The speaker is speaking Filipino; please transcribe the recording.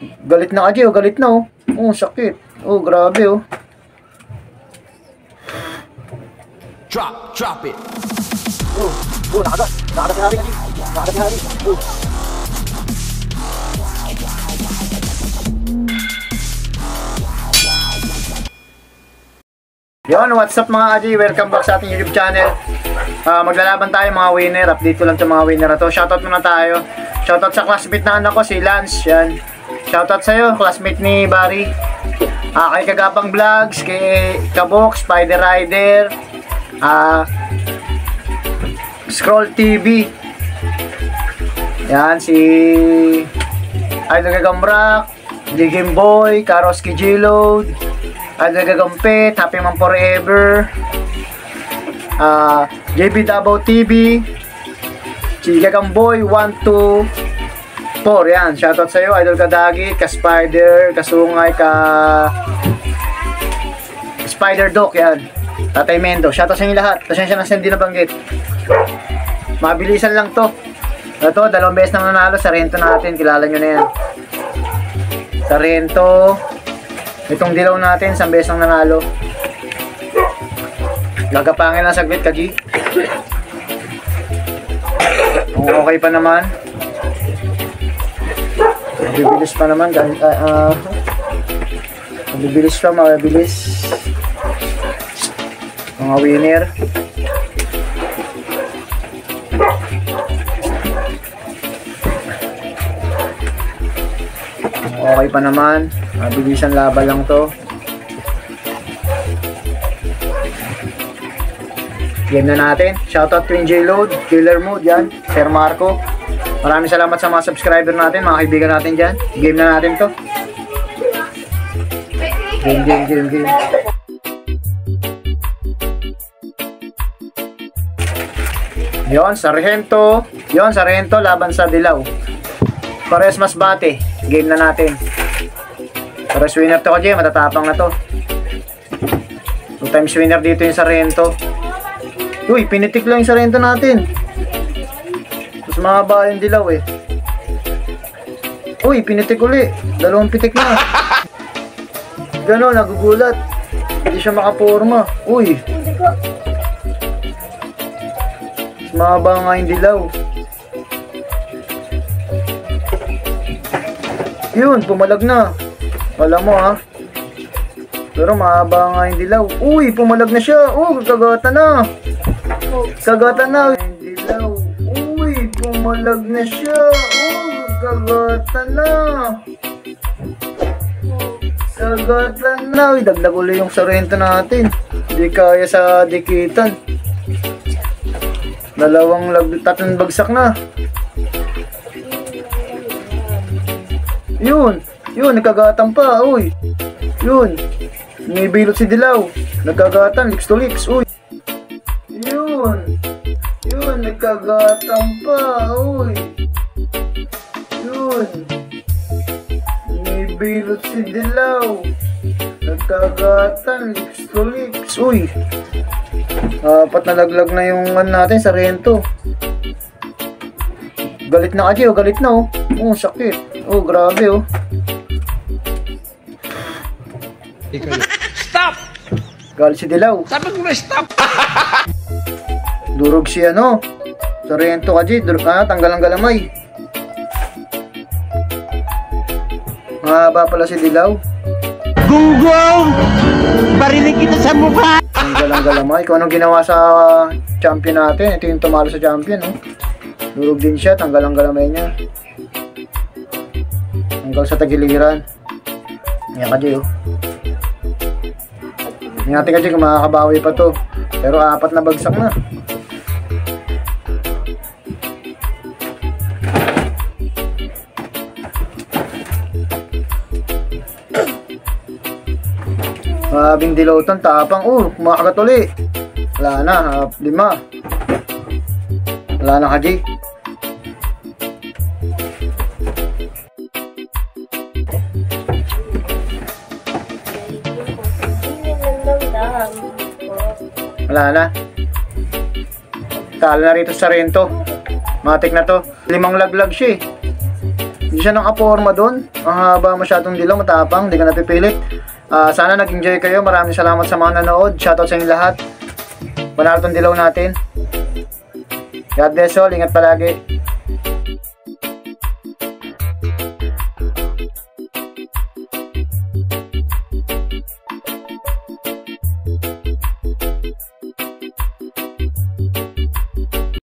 Galit na Kaji, oh. Galit na, oh. Oh, sakit. Oh, grabe, oh. Drop it. Oh, nakagat. Nakagat na rin, Kaji. Nakagat na rin. Oh. Yon, what's up mga Kaji? Welcome back sa ating YouTube channel. Maglalaban tayo mga winner. Update ko lang sa mga winner na to. Shoutout muna tayo. Shoutout sa classmate na anak ko, si Lance. Yan. Shoutout sa'yo, classmate ni Barry. Kay Kagapang Vlogs, kay Kabok, Spider Rider, Scroll TV. Yan, si Idol Gagambrak, J Game Boy, Karoski G-Load, Idol Gagampit, Happy Man Forever, JB Davao TV, si Gagamboy 1, 2, 4. Yan, shoutout sa iyo, Idol Kadagi, ka Spider, Kasungay, ka Spider Doc. Yan, Tatay Mendo, shoutout sa inyo lahat. Pasensya na sa hindi nabanggit. Mabilisan lang to. Ito, 2 beses na nanalo sa Rento natin, kilala nyo na yan. Sa Rento, itong dilaw natin, 1 beses nang nanalo. Gagapangin lang saglit, Kaji. Kung okay pa naman. Mabibilis pa naman. Mabibilis pa, mabibilis. Mga winner. Okay pa naman. Mabilisan laban lang to. Game na natin. Shoutout Twin J-Load, Killer Mood, yan. Sir Marco. Maraming salamat sa mga subscriber natin, mga kaibigan natin dyan. Game na natin to. Game. Yon, Sargento. Yon, Sargento laban sa Dilaw. Pares mas bate. Game na natin. Pares winner to Kaji, matatapang na to. 2 times winner dito yung Sargento. Uy, pinitik lang yung Sargento natin. Mas mahaba yung Dilaw eh. Uy, pinitik uli. 2 pitik na. Gano'n, nagugulat. Hindi siya makaporma. Uy. Mas mahaba nga yung Dilaw. Yun, pumalag na. Alam mo ha. Pero mahaba nga yung Dilaw. Uy, pumalag na siya. Kagatan na. Kagatan na. Dilaw. Uy, pumalag na siya. Kagatan na. Kagatan na. Uy, dagdag ulit yung Sargento natin. Hindi kaya sa dikitan. 3 bagsak na. Yun, nagkagatan pa. Uy. Yun. May bilot si Dilaw. Nagkagatan, lips to lips. Uy. Yun, nagkagatan pa. Uy. Yun. May bilot si Dilaw. Nagkagatan, lips to lips. Uy. 4 na laglag na yung natin sa Rento. Galit na Kaji, oh. Galit na, oh. Oh, sakit. Oh, grabe, oh. Stop! Galit si Dilaw. Sabi ko na stop! Durog si ano. Sargento Kaji, tanggal ang galamay. Mahaba pala si Dilaw. Gunggong! Barinig kita sa mukha! Tanggal ang galamay. Kung anong ginawa sa champion natin. Ito yung tumalo sa champion, oh. Durog din siya, tanggal ang galamay niya. Hanggang sa tagiliran. Ayan Kaji, oh. Hindi natin Kaji kung makakabawi pa to. Pero 4 na bagsak na. Mabing Dilaw ton, tapang. Kumakagat uli. Wala na, 5. Wala na Kaji. Wala na. Talo na rito sa Rento. Matik na to. 5 laglag siya eh. Hindi siya nakaporma doon. Ang haba masyadong dilaw, matapang, hindi ka napipilit. Sana nag-enjoy kayo. Maraming salamat sa mga nanood. Shoutout sa inyo lahat. Panalo tong dilaw natin. God bless all. Ingat palagi.